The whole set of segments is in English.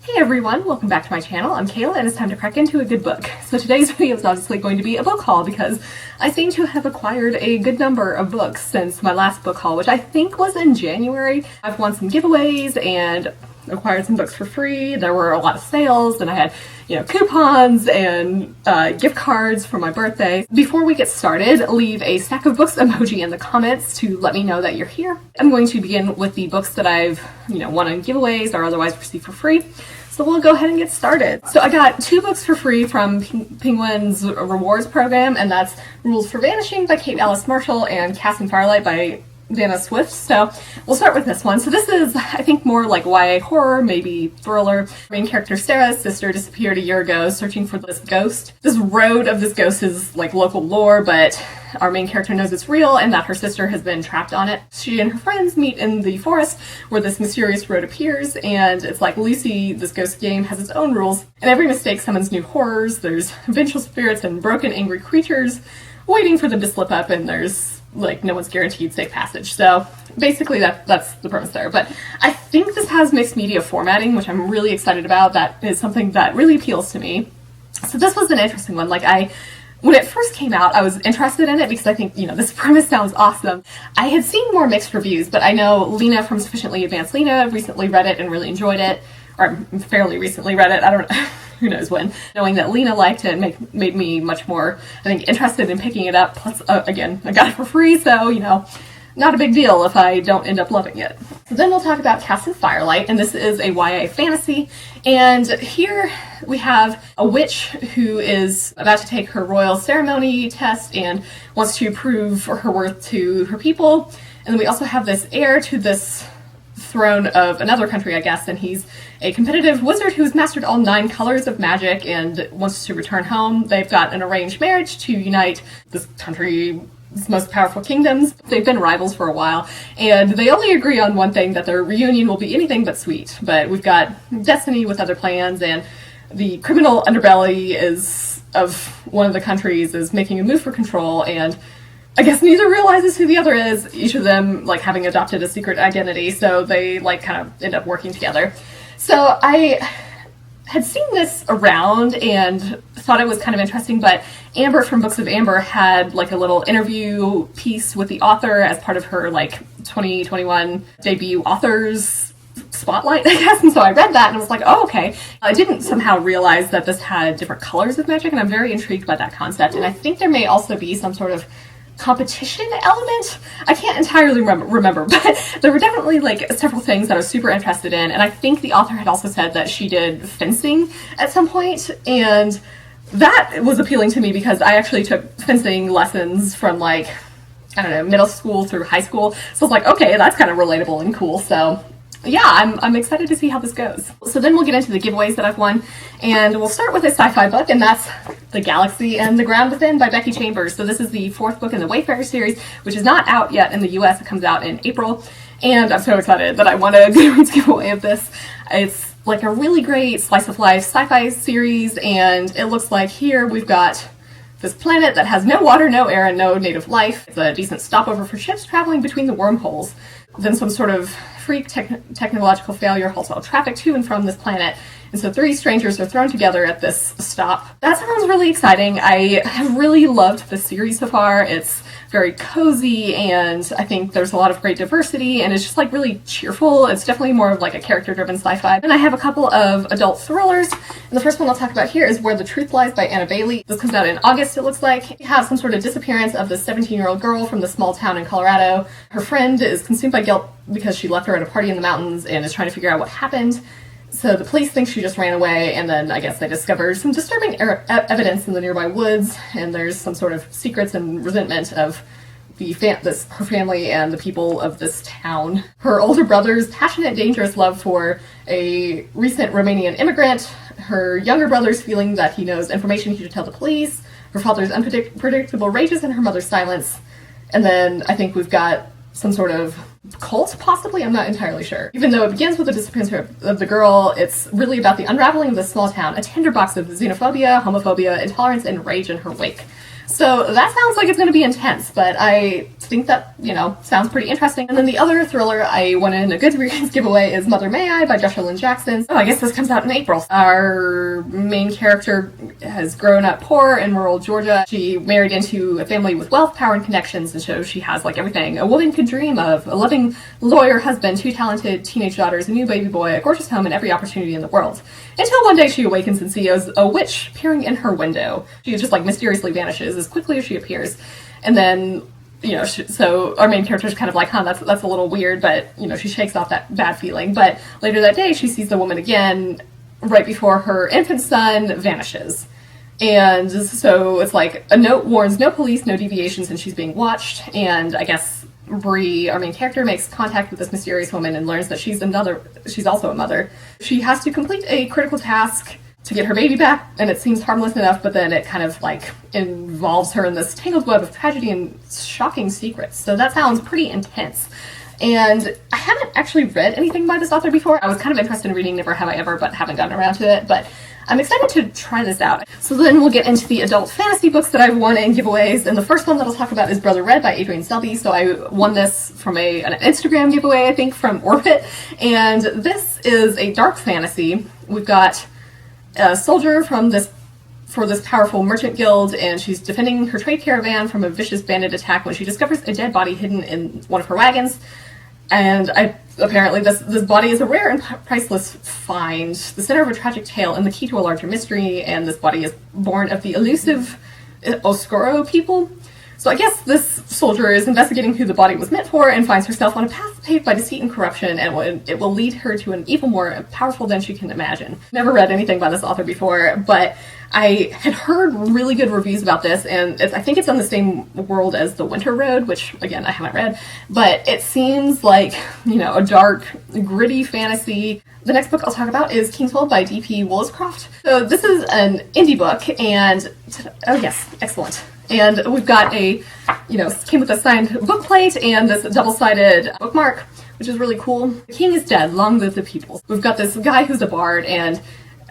Hey everyone, welcome back to my channel. I'm Kayla and it's time to crack into a good book. So today's video is obviously going to be a book haul because I seem to have acquired a good number of books since my last book haul, which I think was in January. I've won some giveaways and acquired some books for free. There were a lot of sales and I had, coupons and gift cards for my birthday. Before we get started, leave a stack of books emoji in the comments to let me know that you're here. I'm going to begin with the books that I've, won on giveaways or otherwise received for free. So we'll go ahead and get started. So I got 2 books for free from Penguin's rewards program, and that's Rules for Vanishing by Kate Alice Marshall and Casting Firelight by Dana Swift. So we'll start with this one. So this is, I think, more like YA horror, maybe thriller. Main character Sarah's sister disappeared a year ago searching for this ghost. This road of this ghost is like local lore, but our main character knows it's real and that her sister has been trapped on it. She and her friends meet in the forest where this mysterious road appears, and it's like Lucy, this ghost game, has its own rules, and every mistake summons new horrors. There's vengeful spirits and broken, angry creatures waiting for them to slip up, and there's like no one's guaranteed safe passage. So basically that's the premise there. But I think this has mixed media formatting, which I'm really excited about. That is something that really appeals to me. So this was an interesting one. When it first came out, I was interested in it because I think, this premise sounds awesome. I had seen more mixed reviews, but I know Lena from Sufficiently Advanced Lena recently read it and really enjoyed it, or fairly recently read it. I don't know. Who knows when. Knowing that Lena liked it made me much more, I think, interested in picking it up. Plus, again, I got it for free, so, not a big deal if I don't end up loving it. So then we'll talk about Casting Firelight, and this is a YA fantasy. And here we have a witch who is about to take her royal ceremony test and wants to prove her worth to her people. And then we also have this heir to this throne of another country, I guess, and he's a competitive wizard who's mastered all 9 colors of magic and wants to return home. They've got an arranged marriage to unite this country's most powerful kingdoms. They've been rivals for a while, and they only agree on one thing, that their reunion will be anything but sweet. But we've got destiny with other plans, and the criminal underbelly of one of the countries is making a move for control, and I guess neither realizes who the other is, each of them having adopted a secret identity, so they kind of end up working together. So I had seen this around and thought it was kind of interesting, but Amber from Books of Amber had a little interview piece with the author as part of her 2021 debut authors spotlight, I guess, and so I read that and I was like, oh, okay. I didn't somehow realize that this had different colors of magic, and I'm very intrigued by that concept, and I think there may also be some sort of competition element. I can't entirely remember, but there were definitely several things that I was super interested in, and I think the author had also said that she did fencing at some point, and that was appealing to me because I actually took fencing lessons from middle school through high school, so I was like, okay, that's kind of relatable and cool. So yeah, I'm excited to see how this goes. So then we'll get into the giveaways that I've won, and we'll start with a sci-fi book, and that's The Galaxy and the Ground Within by Becky Chambers. So this is the 4th book in the Wayfarer series, which is not out yet in the US. It comes out in April, and I'm so excited that I won a Goodreads giveaway of this. It's a really great slice of life sci-fi series, and it looks like here we've got this planet that has no water, no air, and no native life. It's a decent stopover for ships traveling between the wormholes. Then some sort of freak technological failure halts all traffic to and from this planet, and so 3 strangers are thrown together at this stop. That sounds really exciting. I have really loved the series so far. It's very cozy, and I think there's a lot of great diversity, and it's just really cheerful. It's definitely more of a character-driven sci-fi. And I have a couple of adult thrillers, and the first one I'll talk about here is Where the Truth Lies by Anna Bailey. This comes out in August, it looks like. You have some sort of disappearance of this 17-year-old girl from the small town in Colorado. Her friend is consumed by guilt because she left her at a party in the mountains and is trying to figure out what happened. So the police think she just ran away, and then I guess they discover some disturbing evidence in the nearby woods, and there's some sort of secrets and resentment of her family and the people of this town. Her older brother's passionate, dangerous love for a recent Romanian immigrant, her younger brother's feeling that he knows information he should tell the police, her father's unpredictable rages, and her mother's silence. And then I think we've got some sort of cult, possibly? I'm not entirely sure. Even though it begins with the disappearance of the girl, it's really about the unraveling of this small town, a tinderbox of xenophobia, homophobia, intolerance, and rage in her wake. So that sounds like it's going to be intense, but I think that, sounds pretty interesting. And then the other thriller I won in a Goodreads giveaway is Mother May I by Joshilyn Jackson. Oh, I guess this comes out in April. Our main character has grown up poor in rural Georgia. She married into a family with wealth, power, and connections, and so she has, everything a woman could dream of: a loving lawyer husband, 2 talented teenage daughters, a new baby boy, a gorgeous home, and every opportunity in the world. Until one day she awakens and sees a witch peering in her window. She just, mysteriously vanishes as quickly as she appears. And then, so our main character is kind of like, that's a little weird, but, she shakes off that bad feeling. But later that day, she sees the woman again right before her infant son vanishes. And so it's a note warns no police, no deviations, and she's being watched. And I guess Bree, our main character, makes contact with this mysterious woman and learns that she's also a mother. She has to complete a critical task to get her baby back, and it seems harmless enough, but then it kind of involves her in this tangled web of tragedy and shocking secrets. So that sounds pretty intense. And I haven't actually read anything by this author before. I was kind of interested in reading Never Have I Ever, but haven't gotten around to it. But I'm excited to try this out. So then we'll get into the adult fantasy books that I've won in giveaways. And the first one that I'll talk about is Brother Red by Adrian Selby. So I won this from an Instagram giveaway, I think, from Orbit. And this is a dark fantasy. We've got a soldier for this powerful merchant guild, and she's defending her trade caravan from a vicious bandit attack when she discovers a dead body hidden in one of her wagons. And apparently this body is a rare and priceless find, the center of a tragic tale and the key to a larger mystery, and this body is born of the elusive Oscuro people. So I guess this soldier is investigating who the body was meant for and finds herself on a path paved by deceit and corruption, and it will lead her to an evil more powerful than she can imagine. Never read anything by this author before, but I had heard really good reviews about this, and I think it's on the same world as The Winter Road, which, again, I haven't read, but it seems like, a dark, gritty fantasy. The next book I'll talk about is Kingshold by D.P. Woolliscroft. So this is an indie book, and, oh yes, excellent. And we've got came with a signed bookplate and this double-sided bookmark, which is really cool. The king is dead, long live the people. We've got this guy who's a bard, and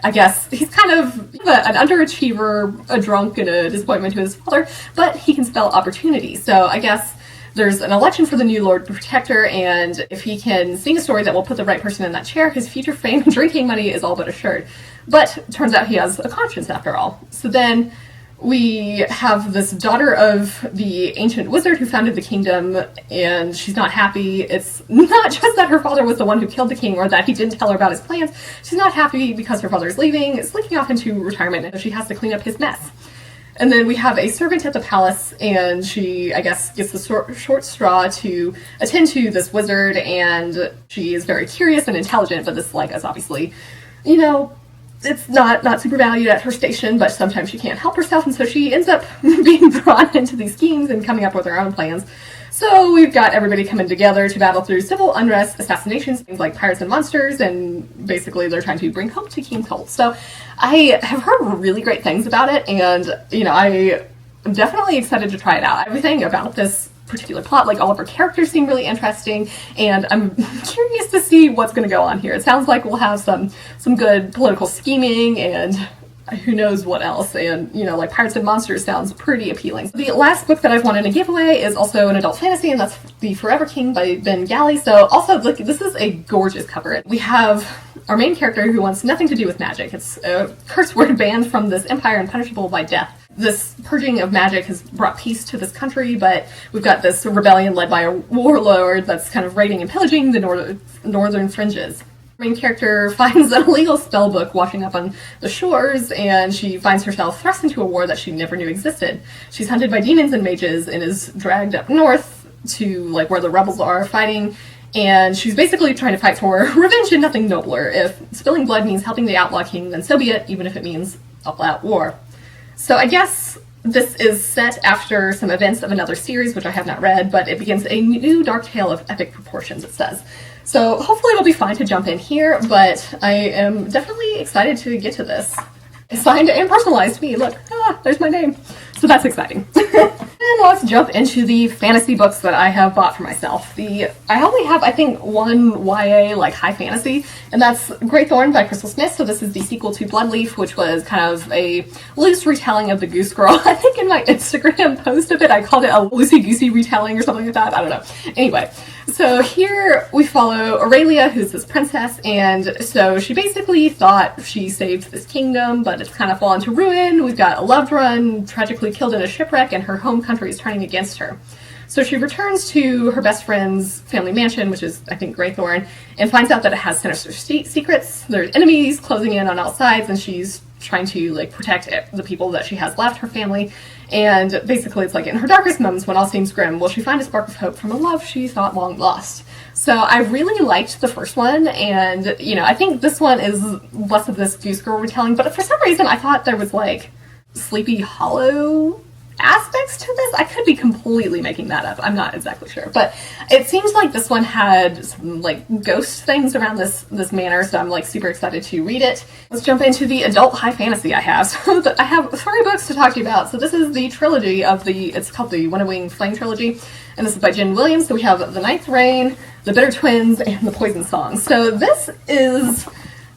I guess he's kind of an underachiever, a drunk, and a disappointment to his father, but he can spell opportunity. So I guess there's an election for the new Lord Protector, and if he can sing a story that will put the right person in that chair, his future fame and drinking money is all but assured. But turns out he has a conscience after all. So then we have this daughter of the ancient wizard who founded the kingdom, and she's not happy. It's not just that her father was the one who killed the king or that he didn't tell her about his plans. She's not happy because her father's leaving, slinking off into retirement, and she has to clean up his mess. And then we have a servant at the palace, and she, I guess, gets the short straw to attend to this wizard, and she is very curious and intelligent, but this is obviously, it's not super valued at her station, but sometimes she can't help herself, and so she ends up being drawn into these schemes and coming up with her own plans. So we've got everybody coming together to battle through civil unrest, assassinations, things like pirates and monsters, and basically they're trying to bring hope to Kingshold. So I have heard really great things about it, and, I am definitely excited to try it out. Everything about this particular plot, all of her characters seem really interesting, and I'm curious to see what's going to go on here. It sounds like we'll have some good political scheming and who knows what else, and pirates and monsters sounds pretty appealing. The last book that I've won in a giveaway is also an adult fantasy, and that's The Forever King by Ben Galley. So also, look, this is a gorgeous cover. We have our main character who wants nothing to do with magic. It's a curse word banned from this empire and punishable by death. This purging of magic has brought peace to this country, but we've got this rebellion led by a warlord that's kind of raiding and pillaging the northern fringes. The main character finds an illegal spell book washing up on the shores, and she finds herself thrust into a war that she never knew existed. She's hunted by demons and mages and is dragged up north to where the rebels are fighting, and she's basically trying to fight for revenge and nothing nobler. If spilling blood means helping the outlaw king, then so be it, even if it means all-out war. So I guess this is set after some events of another series, which I have not read, but it begins a new dark tale of epic proportions, it says. So hopefully it'll be fine to jump in here, but I am definitely excited to get to this. It's signed and personalized to me. Look, there's my name. So that's exciting. then let's jump into the fantasy books that I have bought for myself. I only have, I think, one YA, like, high fantasy, and that's Greythorne by Crystal Smith. So this is the sequel to Bloodleaf, which was kind of a loose retelling of the Goose Girl. I think in my Instagram post of it, I called it a loosey-goosey retelling or something like that. I don't know. Anyway, so here we follow Aurelia, who's this princess, and so she basically thought she saved this kingdom, but it's kind of fallen to ruin. We've got a loved one tragically killed in a shipwreck, and her home country is turning against her. So she returns to her best friend's family mansion, which is, I think, Greythorne, and finds out that it has sinister secrets. There's enemies closing in on all sides, and she's trying to, like, protect the people that she has left, her family. And basically it's like, in her darkest moments when all seems grim, will she find a spark of hope from a love she thought long lost? So I really liked the first one, and, you know, I think this one is less of this Goose Girl retelling, but for some reason I thought there was, like, Sleepy Hollow aspects to this. I could be completely making that up. I'm not exactly sure. But it seems like this one had some, like, ghost things around this manor, so I'm, like, super excited to read it. Let's jump into the adult high fantasy I have. So I have 3 books to talk to you about. So this is the trilogy of it's called the One-Wing Flame Trilogy, and this is by Jen Williams. So we have The Ninth Rain, The Bitter Twins, and The Poison Song. So this is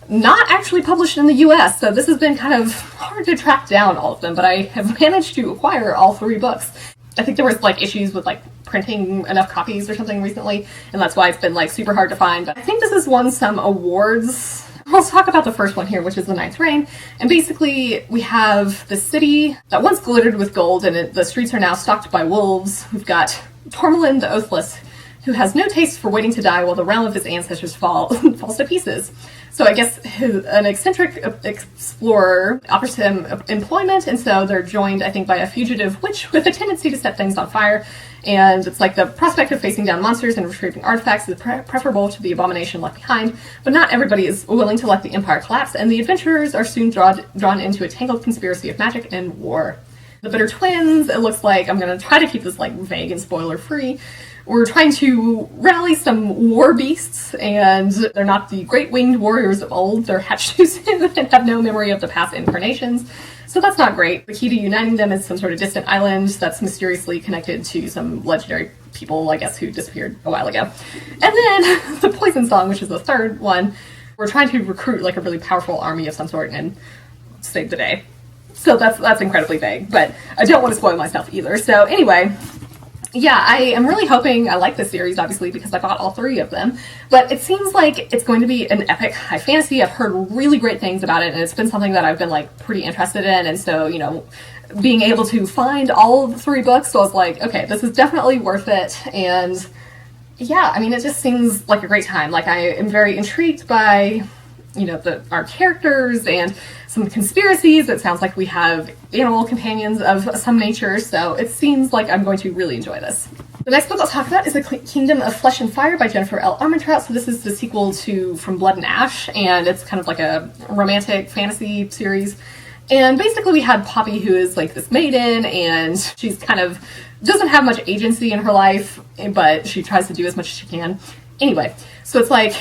not actually published in the US, so this has been kind of hard to track down all of them, but I have managed to acquire all 3 books. I think there was, like, issues with, like, printing enough copies or something recently, and that's why it's been, like, super hard to find. But I think this has won some awards. Let's talk about the first one here, which is The Ninth Rain. And basically, we have the city that once glittered with gold, and the streets are now stalked by wolves. We've got Tormelin the Oathless, who has no taste for waiting to die while the realm of his ancestors falls to pieces. So I guess an eccentric explorer offers him employment, and so they're joined, I think, by a fugitive witch with a tendency to set things on fire. And it's like the prospect of facing down monsters and retrieving artifacts is preferable to the abomination left behind, but not everybody is willing to let the empire collapse, and the adventurers are soon drawn into a tangled conspiracy of magic and war. The Bitter Twins, it looks like, I'm going to try to keep this, like, vague and spoiler-free. We're trying to rally some war beasts, and they're not the great winged warriors of old. They're hatched too soon and have no memory of the past incarnations. So that's not great. The key to uniting them is some sort of distant island that's mysteriously connected to some legendary people, I guess, who disappeared a while ago. And then the Poison Song, which is the third one, we're trying to recruit, like, a really powerful army of some sort and save the day. So that's incredibly vague, but I don't want to spoil myself either. So anyway, yeah, I am really hoping, I like this series, obviously, because I bought all 3 of them, but it seems like it's going to be an epic high fantasy. I've heard really great things about it, and it's been something that I've been, like, pretty interested in, and so, you know, being able to find all of the 3 books, so I was like, okay, this is definitely worth it, and yeah, I mean, it just seems like a great time. Like, I am very intrigued by, you know, our characters and some conspiracies. It sounds like we have animal companions of some nature, so it seems like I'm going to really enjoy this. The next book I'll talk about is The Kingdom of Flesh and Fire by Jennifer L. Armentrout. So this is the sequel to From Blood and Ash, and it's kind of like a romantic fantasy series. And basically we had Poppy, who is, like, this maiden, and she's kind of doesn't have much agency in her life, but she tries to do as much as she can. Anyway, so it's like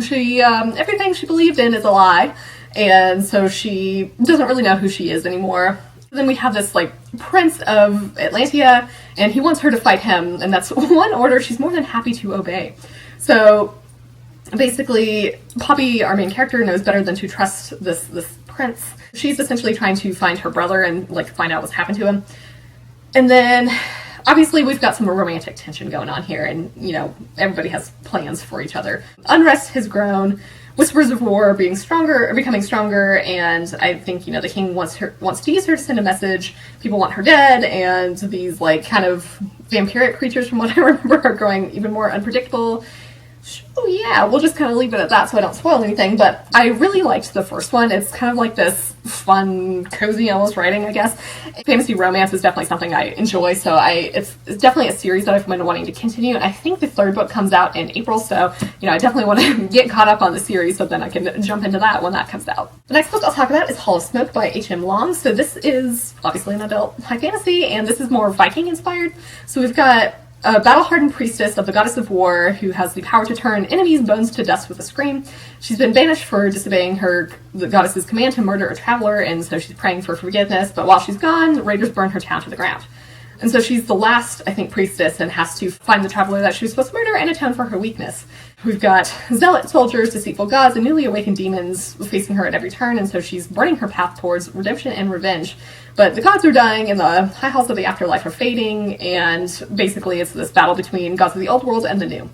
she everything she believed in is a lie, and so she doesn't really know who she is anymore. Then we have this, like, prince of Atlantia, and he wants her to fight him, and that's one order she's more than happy to obey. So basically, Poppy, our main character, knows better than to trust this prince. She's essentially trying to find her brother and, like, find out what's happened to him. And then obviously we've got some romantic tension going on here, and, you know, everybody has plans for each other. Unrest has grown, whispers of war becoming stronger, and I think, you know, the king wants to use her to send a message. People want her dead, and these, like, kind of vampiric creatures, from what I remember, are growing even more unpredictable. Oh yeah, we'll just kind of leave it at that so I don't spoil anything, but I really liked the first one. It's kind of like this fun, cozy, almost writing, I guess. Fantasy romance is definitely something I enjoy, so it's definitely a series that I've been wanting to continue, and I think the 3rd book comes out in April, so, you know, I definitely want to get caught up on the series so then I can jump into that when that comes out. The next book I'll talk about is Hall of Smoke by H.M. Long. So this is obviously an adult high fantasy, and this is more Viking inspired. So we've got a battle-hardened priestess of the goddess of war who has the power to turn enemies' bones to dust with a scream. She's been banished for disobeying the goddess's command to murder a traveler, and so she's praying for forgiveness, but while she's gone, raiders burn her town to the ground. And so she's the last, I think, priestess and has to find the traveler that she was supposed to murder and atone for her weakness. We've got zealot soldiers, deceitful gods, and newly awakened demons facing her at every turn, and so she's burning her path towards redemption and revenge. But the gods are dying, and the high halls of the afterlife are fading, and basically it's this battle between gods of the old world and the new.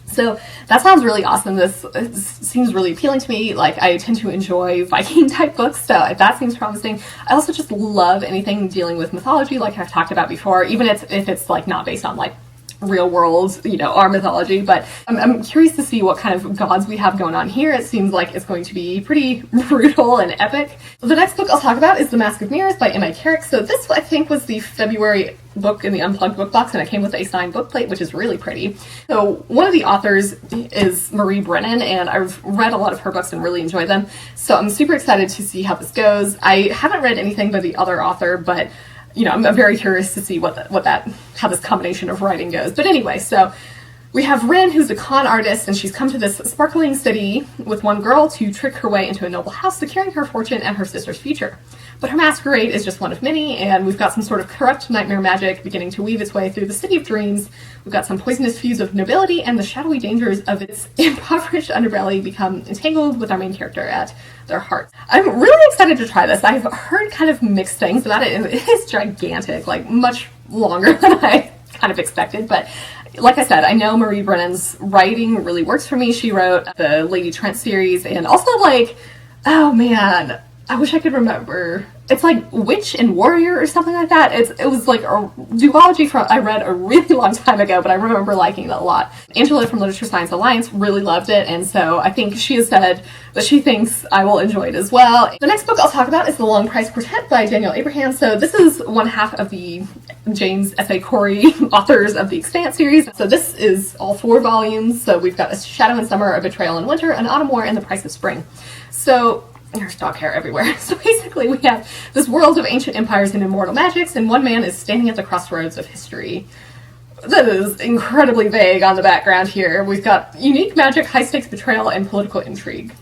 So that sounds really awesome. This seems really appealing to me. Like, I tend to enjoy Viking-type books, so that seems promising. I also just love anything dealing with mythology, like I've talked about before, even if it's, like, not based on, like, real world, our mythology, but I'm curious to see what kind of gods we have going on here. It seems like it's going to be pretty brutal and epic. The next book I'll talk about is The Mask of Mirrors by M.A. Carrick. So this, I think, was the February book in the Unplugged book box, and it came with a signed book plate, which is really pretty. So one of the authors is Marie Brennan, and I've read a lot of her books and really enjoyed them. So I'm super excited to see how this goes. I haven't read anything by the other author, but I'm very curious to see how this combination of writing goes. But anyway, so we have Rin, who's a con artist, and she's come to this sparkling city with one girl to trick her way into a noble house, securing her fortune and her sister's future. But her masquerade is just one of many, and we've got some sort of corrupt nightmare magic beginning to weave its way through the city of dreams. We've got some poisonous feuds of nobility, and the shadowy dangers of its impoverished underbelly become entangled with our main character at their heart. I'm really excited to try this. I've heard kind of mixed things about it, and it is gigantic, like much longer than I kind of expected, but like I said, I know Marie Brennan's writing really works for me. She wrote the Lady Trent series, and also, like, oh man, I wish I could remember. It's like Witch and Warrior or something like that. It was like a duology I read a really long time ago, but I remember liking it a lot. Angela from Literature Science Alliance really loved it, and so I think she has said that she thinks I will enjoy it as well. The next book I'll talk about is The Long Price Quartet by Danielle Abraham. So this is one half of the James F.A. Corey authors of the Expanse series. So this is all 4 volumes. So we've got A Shadow in Summer, A Betrayal in Winter, An Autumn War, and The Price of Spring. So there's dog hair everywhere. So basically we have this world of ancient empires and immortal magics, and one man is standing at the crossroads of history. That is incredibly vague on the background here. We've got unique magic, high-stakes betrayal, and political intrigue.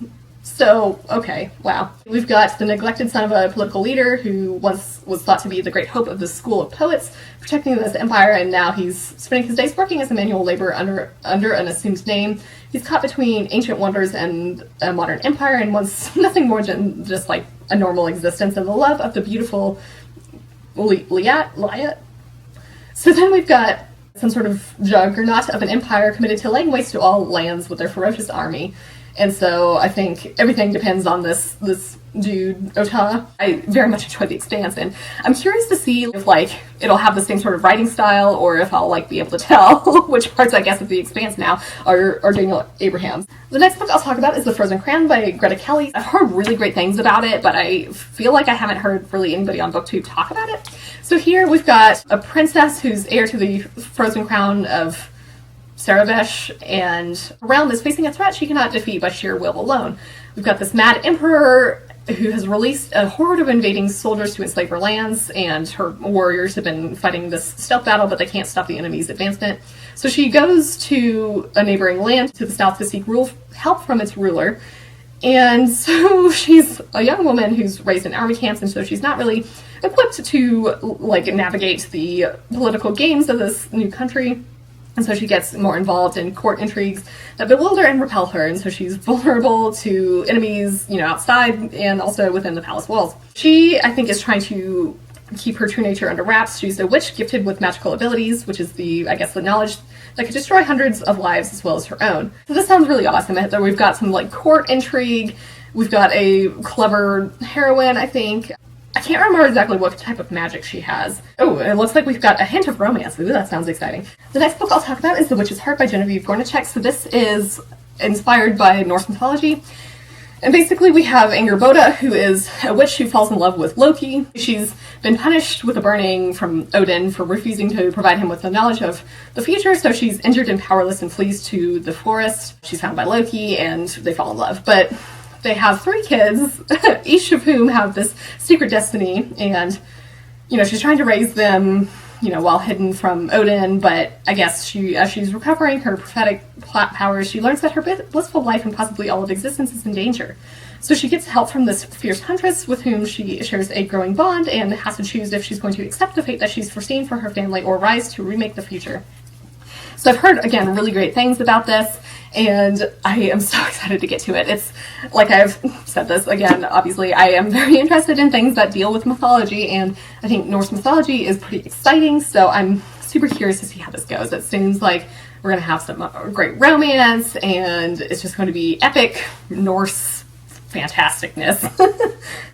So, okay, wow. We've got the neglected son of a political leader who once was thought to be the great hope of the school of poets, protecting this empire, and now he's spending his days working as a manual laborer under an assumed name. He's caught between ancient wonders and a modern empire, and wants nothing more than just like a normal existence and the love of the beautiful Liat. So then we've got some sort of juggernaut of an empire committed to laying waste to all lands with their ferocious army. And so I think everything depends on this dude, Ota. I very much enjoyed The Expanse, and I'm curious to see if, like, it'll have the same sort of writing style, or if I'll, like, be able to tell which parts, I guess, of The Expanse now are Daniel Abraham's. The next book I'll talk about is The Frozen Crown by Greta Kelly. I've heard really great things about it, but I feel like I haven't heard really anybody on BookTube talk about it. So here we've got a princess who's heir to the Frozen Crown of Saravesh, and a realm is facing a threat she cannot defeat by sheer will alone. We've got this mad emperor who has released a horde of invading soldiers to enslave her lands, and her warriors have been fighting this stealth battle, but they can't stop the enemy's advancement. So she goes to a neighboring land to the south to seek help from its ruler. And so she's a young woman who's raised in army camps, and so she's not really equipped to, like, navigate the political games of this new country. And so she gets more involved in court intrigues that bewilder and repel her, and so she's vulnerable to enemies, outside and also within the palace walls. She, I think, is trying to keep her true nature under wraps. She's a witch gifted with magical abilities, which is the knowledge that could destroy hundreds of lives as well as her own. So this sounds really awesome. We've got some, like, court intrigue. We've got a clever heroine, I think. I can't remember exactly what type of magic she has. Oh, it looks like we've got a hint of romance. Ooh, that sounds exciting. The next book I'll talk about is The Witch's Heart by Genevieve Gornichec. So this is inspired by Norse mythology. And basically we have Angerboda, who is a witch who falls in love with Loki. She's been punished with a burning from Odin for refusing to provide him with the knowledge of the future, so she's injured and powerless and flees to the forest. She's found by Loki, and they fall in love. But they have 3 kids, each of whom have this secret destiny, and, she's trying to raise them, while hidden from Odin, but I guess as she's recovering her prophetic powers, she learns that her blissful life and possibly all of existence is in danger. So she gets help from this fierce huntress with whom she shares a growing bond and has to choose if she's going to accept the fate that she's foreseen for her family or rise to remake the future. So I've heard, again, really great things about this, and I am so excited to get to it. It's, like I've said this, again, obviously, I am very interested in things that deal with mythology, and I think Norse mythology is pretty exciting, so I'm super curious to see how this goes. It seems like we're going to have some great romance, and it's just going to be epic Norse fantasticness.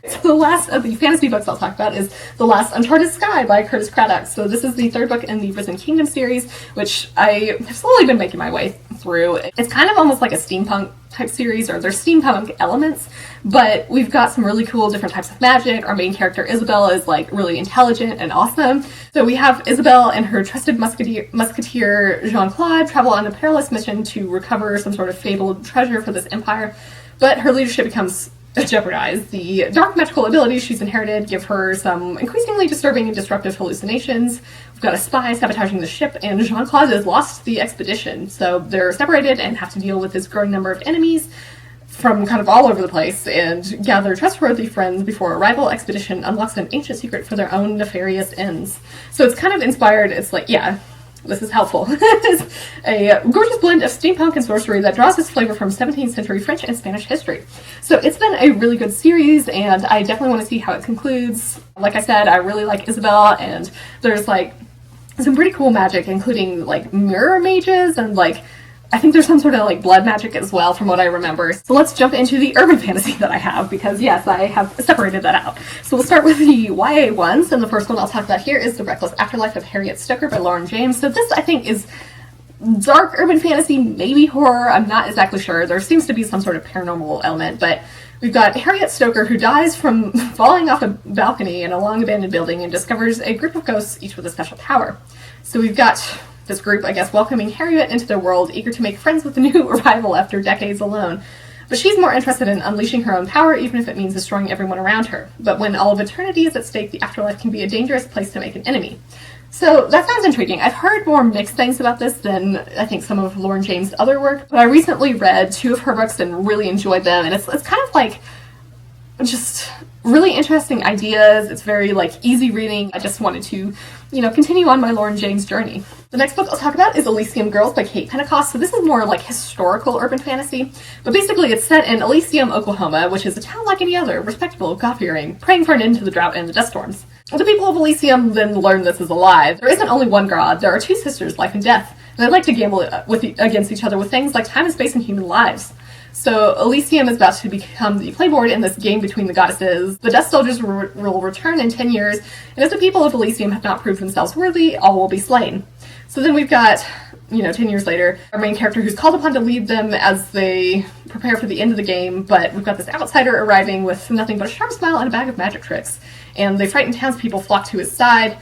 So the last of the fantasy books I'll talk about is The Last Uncharted Sky by Curtis Craddock. So this is the third book in the Risen Kingdom series, which I have slowly been making my way through. It's kind of almost like a steampunk type series, or there's steampunk elements, but we've got some really cool different types of magic. Our main character Isabel is like really intelligent and awesome. So we have Isabel and her trusted musketeer Jean-Claude travel on a perilous mission to recover some sort of fabled treasure for this empire. But her leadership becomes jeopardized. The dark magical abilities she's inherited give her some increasingly disturbing and disruptive hallucinations. We've got a spy sabotaging the ship, and Jean-Claude has lost the expedition. So they're separated and have to deal with this growing number of enemies from kind of all over the place and gather trustworthy friends before a rival expedition unlocks an ancient secret for their own nefarious ends. So it's kind of inspired, it's like, yeah, this is helpful. It's a gorgeous blend of steampunk and sorcery that draws its flavor from 17th century French and Spanish history. So it's been a really good series, and I definitely want to see how it concludes. Like I said, I really like Isabel, and there's like some pretty cool magic, including like mirror mages, and like I think there's some sort of like blood magic as well from what I remember. So let's jump into the urban fantasy that I have, because yes, I have separated that out. So we'll start with the YA ones, and the first one I'll talk about here is The Reckless Afterlife of Harriet Stoker by Lauren James. So this I think is dark urban fantasy, maybe horror, I'm not exactly sure. There seems to be some sort of paranormal element, but we've got Harriet Stoker who dies from falling off a balcony in a long abandoned building and discovers a group of ghosts, each with a special power. So we've got this group, I guess, welcoming Harriet into their world, eager to make friends with the new arrival after decades alone. But she's more interested in unleashing her own power, even if it means destroying everyone around her. But when all of eternity is at stake, the afterlife can be a dangerous place to make an enemy. So that sounds intriguing. I've heard more mixed things about this than I think some of Lauren James' other work, but I recently read 2 of her books and really enjoyed them, and it's kind of like just really interesting ideas. It's very like easy reading. I just wanted to, continue on my Lauren James journey. The next book I'll talk about is Elysium Girls by Kate Pentecost. So this is more like historical urban fantasy, but basically it's set in Elysium, Oklahoma, which is a town like any other, respectable, God-fearing, praying for an end to the drought and the dust storms. The people of Elysium then learn this is a lie. There isn't only one god, there are 2 sisters, life and death, and they like to gamble against each other with things like time and space and human lives. So Elysium is about to become the playboard in this game between the goddesses. The Death Soldiers will return in 10 years, and if the people of Elysium have not proved themselves worthy, all will be slain. So then we've got, 10 years later, our main character who's called upon to lead them as they prepare for the end of the game, but we've got this outsider arriving with nothing but a sharp smile and a bag of magic tricks, and the frightened townspeople flock to his side.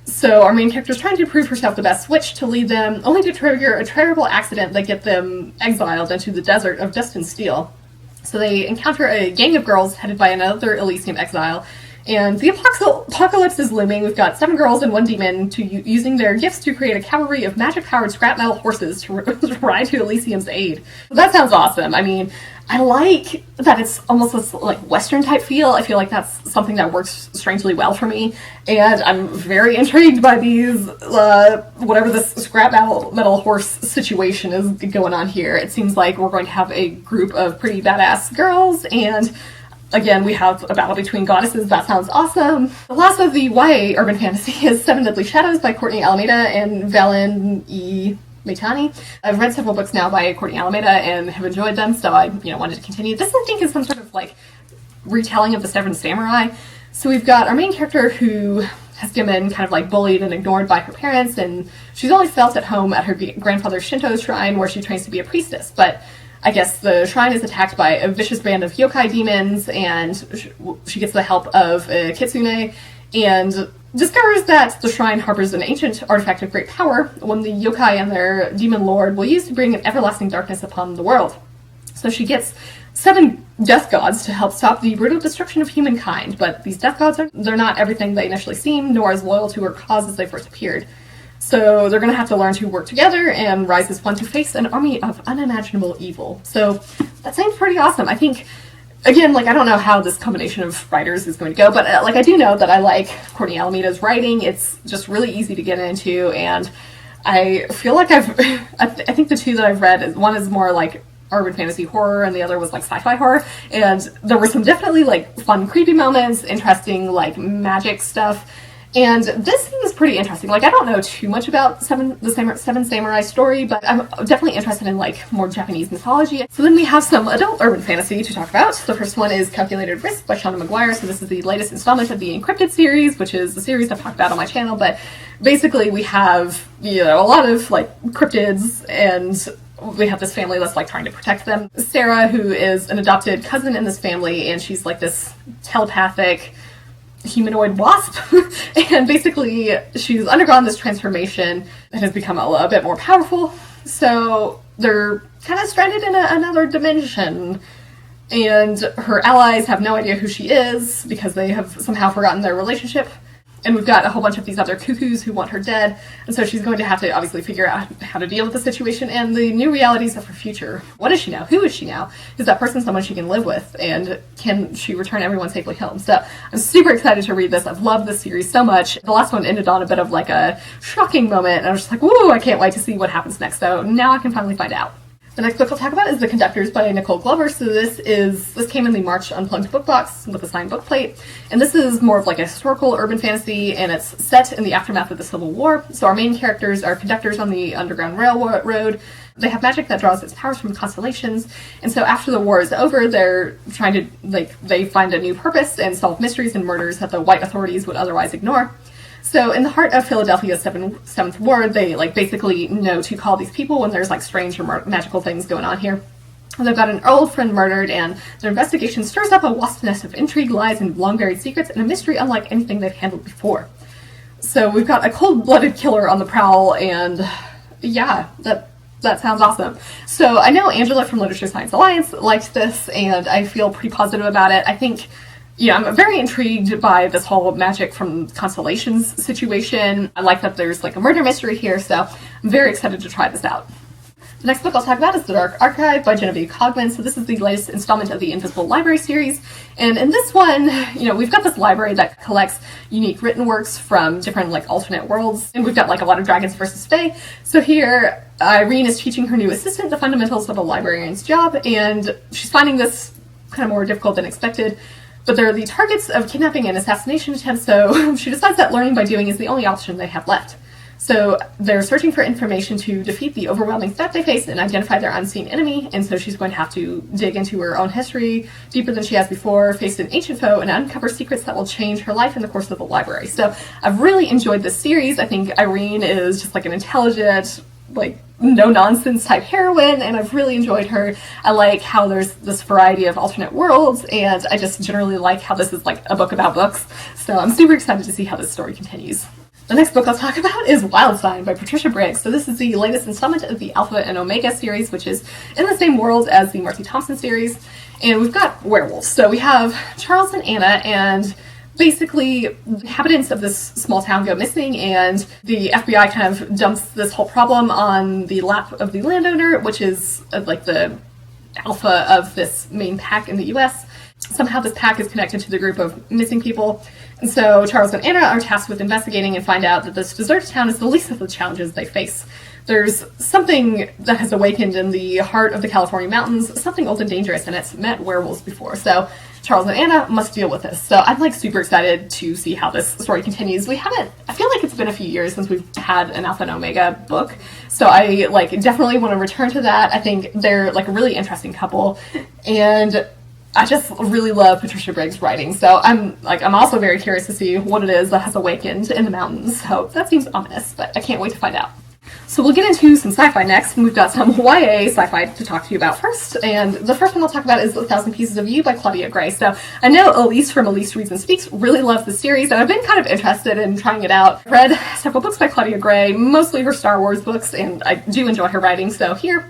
So our main character is trying to prove herself the best witch to lead them, only to trigger a terrible accident that gets them exiled into the desert of dust and steel. So they encounter a gang of girls headed by another Elysium exile, and the apocalypse is looming. We've got 7 girls and 1 demon using their gifts to create a cavalry of magic-powered scrap metal horses to ride to Elysium's aid. So that sounds awesome. I mean, I like that it's almost this like Western type feel. I feel like that's something that works strangely well for me, and I'm very intrigued by these whatever this scrap metal horse situation is going on here. It seems like we're going to have a group of pretty badass girls, and again, we have a battle between goddesses. That sounds awesome. The last of the YA urban fantasy is 7 Deadly Shadows by Courtney Alameda and Valen E. Maitani. I've read several books now by Courtney Alameda and have enjoyed them, so I wanted to continue. This, I think, is some sort of like retelling of the Seven Samurai. So we've got our main character who has been kind of like bullied and ignored by her parents, and she's only felt at home at her grandfather's Shinto shrine where she trains to be a priestess. But I guess the shrine is attacked by a vicious band of yokai demons, and she gets the help of a kitsune and discovers that the shrine harbors an ancient artifact of great power, one the yokai and their demon lord will use to bring an everlasting darkness upon the world. So she gets 7 death gods to help stop the brutal destruction of humankind, but these death gods they're not everything they initially seem, nor as loyal to her cause as they first appeared. So they're going to have to learn to work together and rise as one to face an army of unimaginable evil. So that sounds pretty awesome. I think again, like, I don't know how this combination of writers is going to go, but like, I do know that I like Courtney Alameda's writing. It's just really easy to get into, and I feel like I think the two that I've read, one is more like urban fantasy horror and the other was like sci-fi horror, and there were some definitely like fun creepy moments, interesting like magic stuff. And this seems pretty interesting. Like, I don't know too much about the Seven Samurai story, but I'm definitely interested in, like, more Japanese mythology. So then we have some adult urban fantasy to talk about. The first one is Calculated Risk by Shauna Maguire. So this is the latest installment of the Encrypted series, which is the series I've talked about on my channel. But basically we have, you know, a lot of, like, cryptids, and we have this family that's, like, trying to protect them. Sarah, who is an adopted cousin in this family, and she's, like, this telepathic humanoid wasp, and basically she's undergone this transformation and has become a bit more powerful, so they're kind of stranded in another dimension, and her allies have no idea who she is because they have somehow forgotten their relationship. And we've got a whole bunch of these other cuckoos who want her dead, and so she's going to have to obviously figure out how to deal with the situation and the new realities of her future. What is she now? Who is she now? Is that person someone she can live with? And can she return everyone safely home? So I'm super excited to read this. I've loved this series so much. The last one ended on a bit of like a shocking moment, and I was just like, woo, I can't wait to see what happens next. So now I can finally find out. The next book I'll talk about is The Conductors by Nicole Glover. So this came in the March Unplugged book box with a signed book plate. And this is more of like a historical urban fantasy, and it's set in the aftermath of the Civil War. So our main characters are conductors on the Underground Railroad. They have magic that draws its powers from constellations. And so after the war is over, they're trying to, they find a new purpose and solve mysteries and murders that the white authorities would otherwise ignore. So in the heart of Philadelphia's 7th Ward, they basically know to call these people when there's strange or magical things going on here. They've got an old friend murdered, and their investigation stirs up a wasp nest of intrigue, lies, and long-buried secrets, and a mystery unlike anything they've handled before. So we've got a cold-blooded killer on the prowl, and yeah, that sounds awesome. So I know Angela from Literature Science Alliance liked this, and I feel pretty positive about it. I think, yeah, I'm very intrigued by this whole magic from constellations situation. I like that there's a murder mystery here, so I'm very excited to try this out. The next book I'll talk about is The Dark Archive by Genevieve Cogman. So this is the latest installment of the Invisible Library series. And in this one, we've got this library that collects unique written works from different alternate worlds. And we've got a lot of dragons versus fae. So here, Irene is teaching her new assistant the fundamentals of a librarian's job, and she's finding this kind of more difficult than expected. But they're the targets of kidnapping and assassination attempts, so she decides that learning by doing is the only option they have left. So they're searching for information to defeat the overwhelming threat they face and identify their unseen enemy, and so she's going to have to dig into her own history deeper than she has before, face an ancient foe, and uncover secrets that will change her life in the course of the library. So I've really enjoyed this series. I think Irene is just an intelligent, no-nonsense type heroine, and I've really enjoyed her. I like how there's this variety of alternate worlds, and I just generally like how this is a book about books. So I'm super excited to see how this story continues. The next book I'll talk about is Wild Sign by Patricia Briggs. So this is the latest installment of the Alpha and Omega series, which is in the same world as the Marcy Thompson series. And we've got werewolves. So we have Charles and Anna, and basically the inhabitants of this small town go missing, and the FBI kind of dumps this whole problem on the lap of the landowner, which is the alpha of this main pack in the US. Somehow this pack is connected to the group of missing people, and so Charles and Anna are tasked with investigating and find out that this deserted town is the least of the challenges they face. There's something that has awakened in the heart of the California mountains, something old and dangerous, and it's met werewolves before, so Charles and Anna must deal with this. So I'm super excited to see how this story continues. I feel like it's been a few years since we've had an Alpha and Omega book, so I definitely want to return to that. I think they're a really interesting couple, and I just really love Patricia Briggs' writing, so I'm also very curious to see what it is that has awakened in the mountains. So that seems ominous, but I can't wait to find out. So we'll get into some sci-fi next, and we've got some YA sci-fi to talk to you about first. And the first one I'll talk about is 1,000 Pieces of You by Claudia Gray. So I know Elise from Elise Reads and Speaks really loves the series, and I've been kind of interested in trying it out. I've read several books by Claudia Gray, mostly her Star Wars books, and I do enjoy her writing. So here,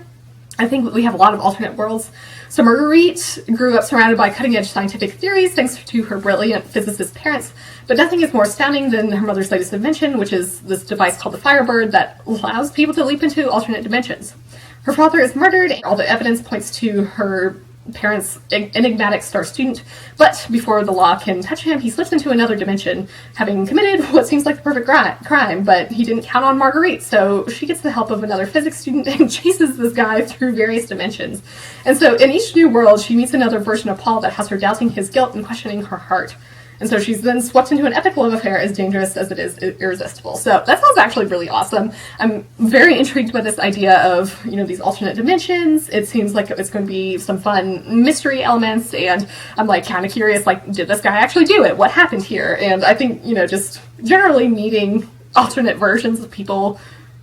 I think we have a lot of alternate worlds. So Marguerite grew up surrounded by cutting-edge scientific theories thanks to her brilliant physicist parents, but nothing is more astounding than her mother's latest invention, which is this device called the Firebird that allows people to leap into alternate dimensions. Her father is murdered, and all the evidence points to her parents' enigmatic star student, but before the law can touch him, he slips into another dimension, having committed what seems like the perfect crime, but he didn't count on Marguerite, so she gets the help of another physics student and chases this guy through various dimensions. And so in each new world, she meets another version of Paul that has her doubting his guilt and questioning her heart. And so she's then swept into an epic love affair as dangerous as it is irresistible. So that sounds actually really awesome. I'm very intrigued by this idea of, these alternate dimensions. It seems like it's going to be some fun mystery elements, and I'm kind of curious, did this guy actually do it? What happened here? And I think, just generally meeting alternate versions of people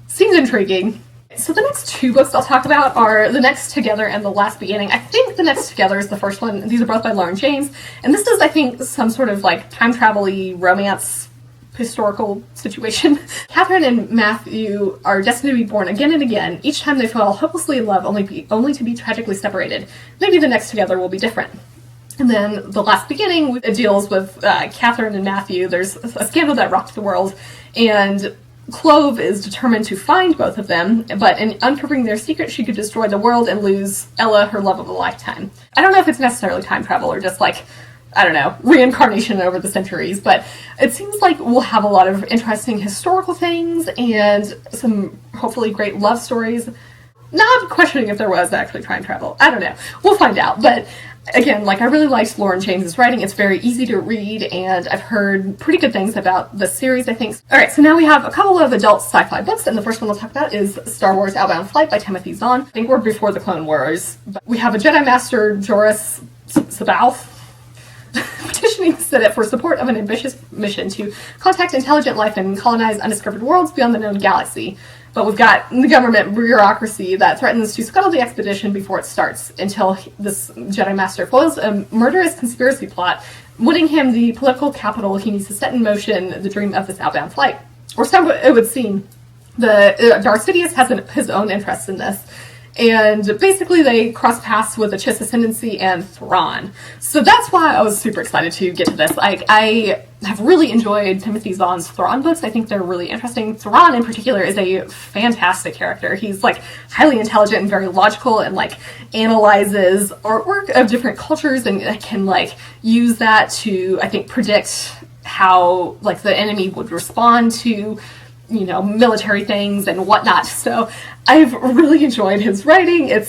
seems intriguing. So the next two books I'll talk about are The Next Together and The Last Beginning. I think The Next Together is the first one. These are both by Lauren James. And this is, I think, some sort of time travel-y romance historical situation. Catherine and Matthew are destined to be born again and again. Each time they fall hopelessly in love, only to be tragically separated. Maybe The Next Together will be different. And then The Last Beginning deals with Catherine and Matthew. There's a scandal that rocked the world, and Clove is determined to find both of them, but in uncovering their secret, she could destroy the world and lose Ella, her love of a lifetime. I don't know if it's necessarily time travel or just reincarnation over the centuries, but it seems like we'll have a lot of interesting historical things and some hopefully great love stories. Not questioning if there was actually time travel. I don't know. We'll find out. But again, I really liked Lauren James's writing. It's very easy to read, and I've heard pretty good things about the series, I think. Alright, so now we have a couple of adult sci-fi books, and the first one we'll talk about is Star Wars Outbound Flight by Timothy Zahn. I think we're before the Clone Wars. But we have a Jedi Master, Joris Sabaoth, petitioning the Senate for support of an ambitious mission to contact intelligent life and colonize undiscovered worlds beyond the known galaxy. But we've got the government bureaucracy that threatens to scuttle the expedition before it starts, until this Jedi Master foils a murderous conspiracy plot, winning him the political capital he needs to set in motion the dream of this outbound flight. Or so it would seem. Darth Sidious has his own interests in this. And basically they cross paths with the Chiss Ascendancy and Thrawn. So that's why I was super excited to get to this. I have really enjoyed Timothy Zahn's Thrawn books. I think they're really interesting. Thrawn in particular is a fantastic character. He's highly intelligent and very logical, and analyzes artwork of different cultures and can use that to, I think, predict how the enemy would respond to military things and whatnot. So I've really enjoyed his writing. It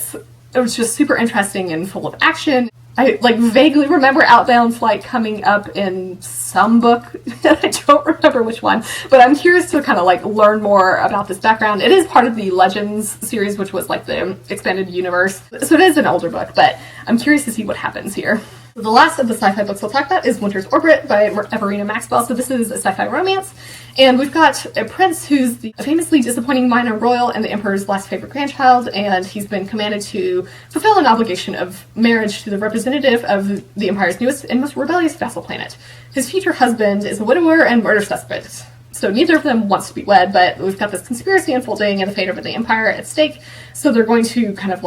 was just super interesting and full of action. I vaguely remember Outbound Flight coming up in some book. I don't remember which one, but I'm curious to kind of learn more about this background. It is part of the Legends series, which was the expanded universe. So it is an older book, but I'm curious to see what happens here. The last of the sci-fi books we'll talk about is Winter's Orbit by Everina Maxwell. So this is a sci-fi romance, and we've got a prince who's the famously disappointing minor royal and the emperor's last favorite grandchild, and he's been commanded to fulfill an obligation of marriage to the representative of the empire's newest and most rebellious vassal planet. His future husband is a widower and murder suspect, so neither of them wants to be wed, but we've got this conspiracy unfolding and the fate of the empire at stake, so they're going to kind of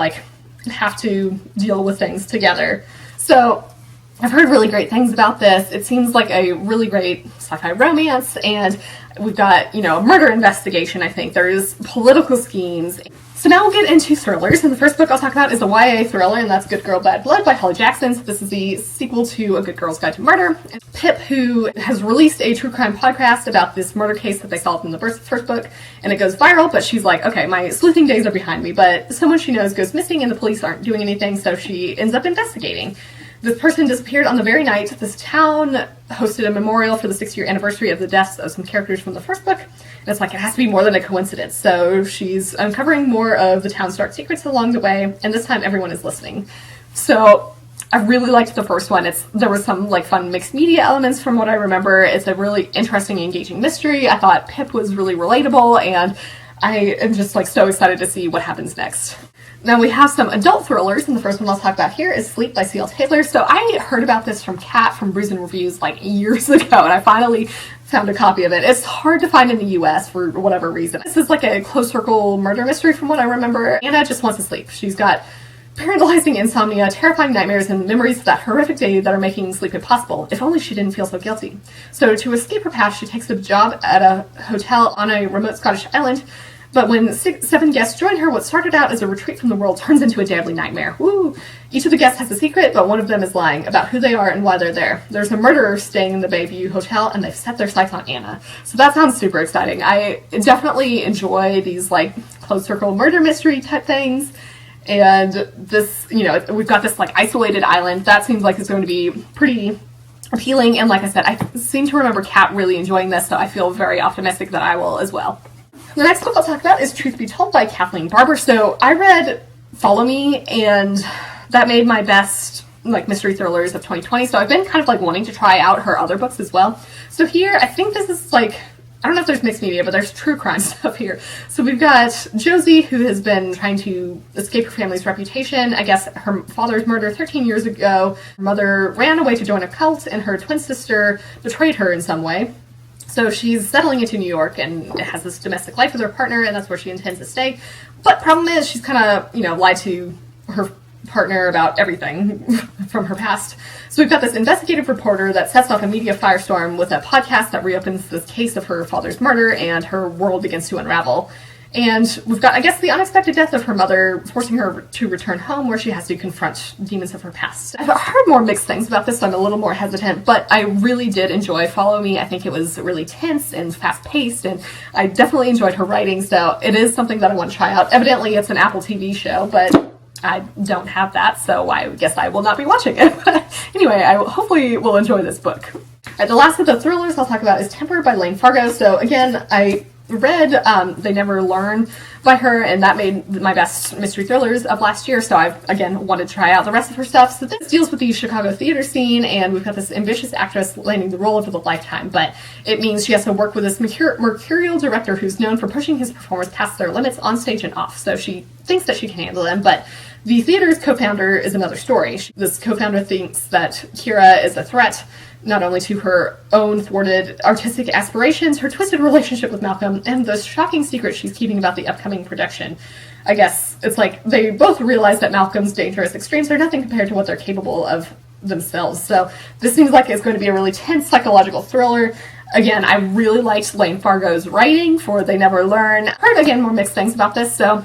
have to deal with things together. So I've heard really great things about this. It seems like a really great sci-fi romance, and we've got, a murder investigation, I think. There's political schemes. So now we'll get into thrillers, and the first book I'll talk about is a YA thriller, and that's Good Girl, Bad Blood by Holly Jackson. So this is the sequel to A Good Girl's Guide to Murder. And Pip, who has released a true crime podcast about this murder case that they solved in the first book, and it goes viral, but she's like, okay, my sleuthing days are behind me, but someone she knows goes missing and the police aren't doing anything, so she ends up investigating. This person disappeared on the very night this town hosted a memorial for the 6-year anniversary of the deaths of some characters from the first book. And it's it has to be more than a coincidence. So she's uncovering more of the town's dark secrets along the way, and this time everyone is listening. So I really liked the first one. There was some fun mixed media elements from what I remember. It's a really interesting, engaging mystery. I thought Pip was really relatable, and I am just so excited to see what happens next. Now we have some adult thrillers, and the first one I'll talk about here is Sleep by C.L. Taylor. So I heard about this from Kat from Brews and Reviews years ago, and I finally found a copy of it. It's hard to find in the US for whatever reason. This is a close circle murder mystery from what I remember. Anna just wants to sleep. She's got paralyzing insomnia, terrifying nightmares, and memories of that horrific day that are making sleep impossible. If only she didn't feel so guilty. So to escape her past, she takes a job at a hotel on a remote Scottish island, But when 7 guests join her, what started out as a retreat from the world turns into a deadly nightmare. Woo! Each of the guests has a secret, but one of them is lying about who they are and why they're there. There's a murderer staying in the Bayview Hotel, and they've set their sights on Anna. So that sounds super exciting. I definitely enjoy these, like, closed circle murder mystery type things. And this, you know, we've got this, like, isolated island. That seems like it's going to be pretty appealing. And like I said, I seem to remember Kat really enjoying this, so I feel very optimistic that I will as well. The next book I'll talk about is Truth Be Told by Kathleen Barber. So I read Follow Me, and that made my best, like, mystery thrillers of 2020. So I've been kind of, like, wanting to try out her other books as well. So here, I think this is, like, I don't know if there's mixed media, but there's true crime stuff here. So we've got Josie, who has been trying to escape her family's reputation. I guess her father's murder 13 years ago. Her mother ran away to join a cult, and her twin sister betrayed her in some way. So she's settling into New York and has this domestic life with her partner, and that's where she intends to stay. But problem is, she's kind of, you know, lied to her partner about everything from her past. So we've got this investigative reporter that sets off a media firestorm with a podcast that reopens this case of her father's murder, and her world begins to unravel. And we've got, I guess, the unexpected death of her mother, forcing her to return home, where she has to confront demons of her past. I've heard more mixed things about this, so I'm a little more hesitant, but I really did enjoy Follow Me. I think it was really tense and fast-paced, and I definitely enjoyed her writing, so it is something that I want to try out. Evidently, it's an Apple TV show, but I don't have that, so I guess I will not be watching it. But anyway, I hopefully will enjoy this book. The last of the thrillers I'll talk about is Temper by Lane Fargo. So again, I read They Never Learn by her, and that made my best mystery thrillers of last year, so I've, again, wanted to try out the rest of her stuff. So this deals with the Chicago theater scene, and we've got this ambitious actress landing the role of the lifetime, but it means she has to work with this mercurial director who's known for pushing his performers past their limits on stage and off, so she thinks that she can handle them, but the theater's co-founder is another story. This co-founder thinks that Kira is a threat, not only to her own thwarted artistic aspirations, her twisted relationship with Malcolm, and the shocking secret she's keeping about the upcoming production. I guess it's like they both realize that Malcolm's dangerous extremes are nothing compared to what they're capable of themselves. So this seems like it's going to be a really tense psychological thriller. Again, I really liked Lane Fargo's writing for They Never Learn. I've heard, again, more mixed things about this, so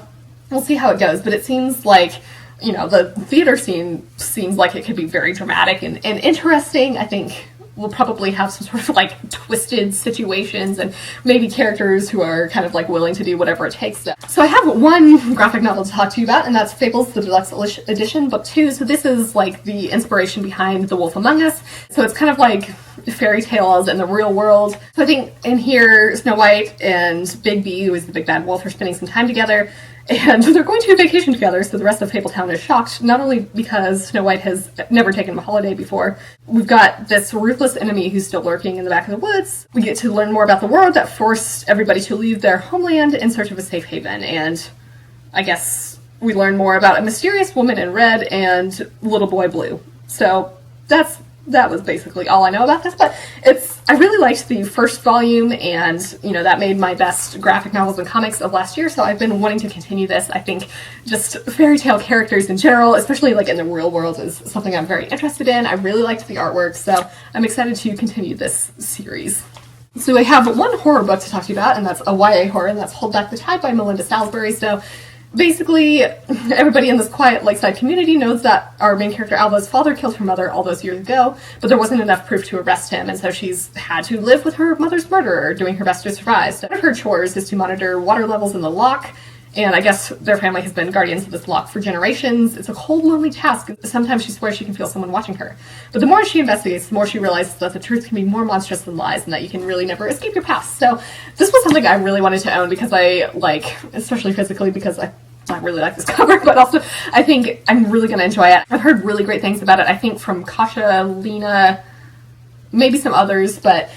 we'll see how it goes. But it seems like, you know, the theater scene seems like it could be very dramatic and interesting. I think we'll probably have some sort of, like, twisted situations and maybe characters who are kind of, like, willing to do whatever it takes. So I have one graphic novel to talk to you about, and that's Fables, the Deluxe Edition, Book 2. So this is, like, the inspiration behind The Wolf Among Us. So it's kind of like fairy tales in the real world. So I think in here, Snow White and Big B, who is the big bad wolf, are spending some time together. And they're going to a vacation together, so the rest of Fabletown is shocked, not only because Snow White has never taken a holiday before. We've got this ruthless enemy who's still lurking in the back of the woods. We get to learn more about the world that forced everybody to leave their homeland in search of a safe haven. And I guess we learn more about a mysterious woman in red and little boy blue. So that was basically all I know about this, but I really liked the first volume, and, you know, that made my best graphic novels and comics of last year, so I've been wanting to continue this. I think just fairy tale characters in general, especially, like, in the real world, is something I'm very interested in. I really liked the artwork, so I'm excited to continue this series. So I have one horror book to talk to you about, and that's a YA horror, and that's Hold Back the Tide by Melinda Salisbury. So basically, everybody in this quiet lakeside community knows that our main character Alva's father killed her mother all those years ago, but there wasn't enough proof to arrest him, and so she's had to live with her mother's murderer, doing her best to survive. So one of her chores is to monitor water levels in the loch, and I guess their family has been guardians of this loch for generations. It's a cold, lonely task. Sometimes she swears she can feel someone watching her. But the more she investigates, the more she realizes that the truth can be more monstrous than lies, and that you can really never escape your past. So this was something I really wanted to own because I like, especially physically, because I really like this cover, but also I think I'm really going to enjoy it. I've heard really great things about it, I think from Kasha, Lena, maybe some others, but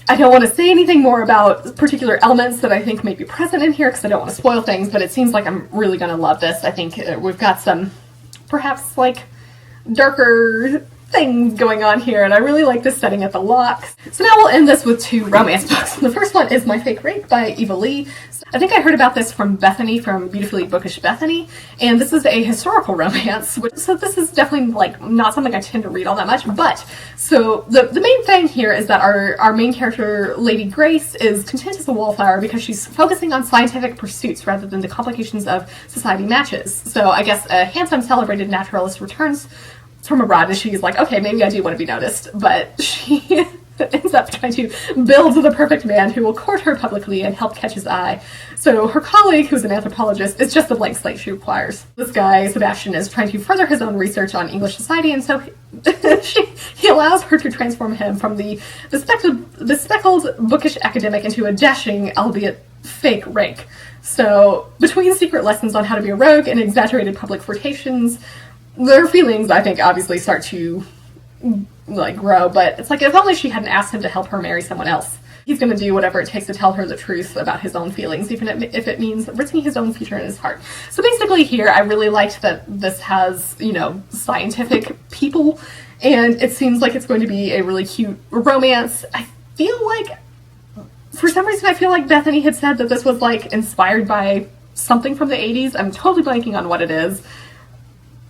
I don't want to say anything more about particular elements that I think may be present in here because I don't want to spoil things, but it seems like I'm really going to love this. I think we've got some perhaps, like, darker things going on here, and I really like this setting at the locks. So now we'll end this with 2 romance books. The first one is My Fake Rape by Eva Lee. I think I heard about this from Bethany, from Beautifully Bookish Bethany, and this is a historical romance, so this is definitely like not something I tend to read all that much, but so the main thing here is that our main character, Lady Grace, is content as a wallflower because she's focusing on scientific pursuits rather than the complications of society matches. So I guess a handsome, celebrated naturalist returns from abroad and she's like, okay, maybe I do want to be noticed, but she ends up trying to build the perfect man who will court her publicly and help catch his eye. So her colleague, who's an anthropologist, is just the blank slate she requires. This guy, Sebastian, is trying to further his own research on English society, and so he allows her to transform him from the speckled bookish academic into a dashing, albeit fake, rake. So between secret lessons on how to be a rogue and exaggerated public flirtations, their feelings, I think, obviously start to like grow, but it's like if only she hadn't asked him to help her marry someone else. He's going to do whatever it takes to tell her the truth about his own feelings, even if it means risking his own future in his heart. So basically here, I really liked that this has, you know, scientific people, and it seems like it's going to be a really cute romance. I feel like, for some reason, I feel like Bethany had said that this was like inspired by something from the 80s. I'm totally blanking on what it is.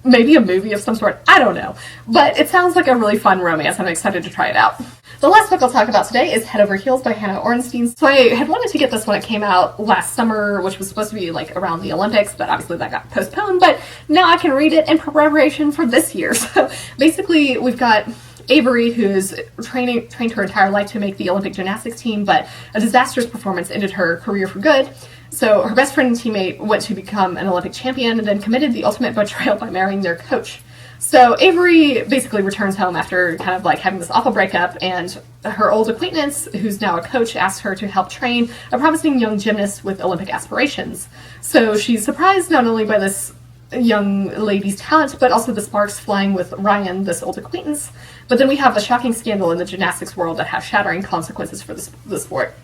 Maybe a movie of some sort, I don't know. But it sounds like a really fun romance. I'm excited to try it out. The last book I'll talk about today is Head Over Heels by Hannah Ornstein. So I had wanted to get this when it came out last summer, which was supposed to be like around the Olympics, but obviously that got postponed. But now I can read it in preparation for this year. So basically we've got Avery, who's trained her entire life to make the Olympic gymnastics team, but a disastrous performance ended her career for good. So her best friend and teammate went to become an Olympic champion and then committed the ultimate betrayal by marrying their coach. So Avery basically returns home after kind of like having this awful breakup, and her old acquaintance, who's now a coach, asks her to help train a promising young gymnast with Olympic aspirations. So she's surprised not only by this young lady's talent, but also the sparks flying with Ryan, this old acquaintance. But then we have a shocking scandal in the gymnastics world that has shattering consequences for the sport.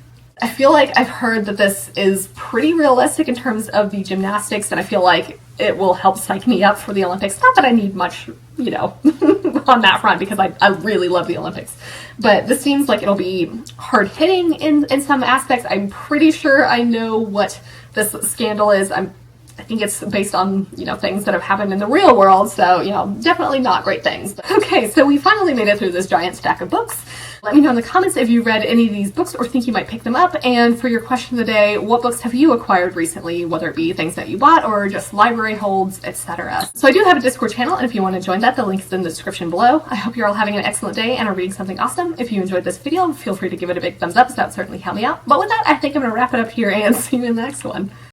I feel like I've heard that this is pretty realistic in terms of the gymnastics, and I feel like it will help psych me up for the Olympics. Not that I need much, you know, on that front, because I really love the Olympics. But this seems like it'll be hard-hitting in some aspects. I'm pretty sure I know what this scandal is. I think it's based on, you know, things that have happened in the real world, so, you know, definitely not great things. Okay, so we finally made it through this giant stack of books. Let me know in the comments if you read any of these books or think you might pick them up. And for your question of the day, what books have you acquired recently, whether it be things that you bought or just library holds, etc. So I do have a Discord channel, and if you want to join that, the link is in the description below. I hope you're all having an excellent day and are reading something awesome. If you enjoyed this video, feel free to give it a big thumbs up, so that would certainly help me out. But with that, I think I'm going to wrap it up here and see you in the next one.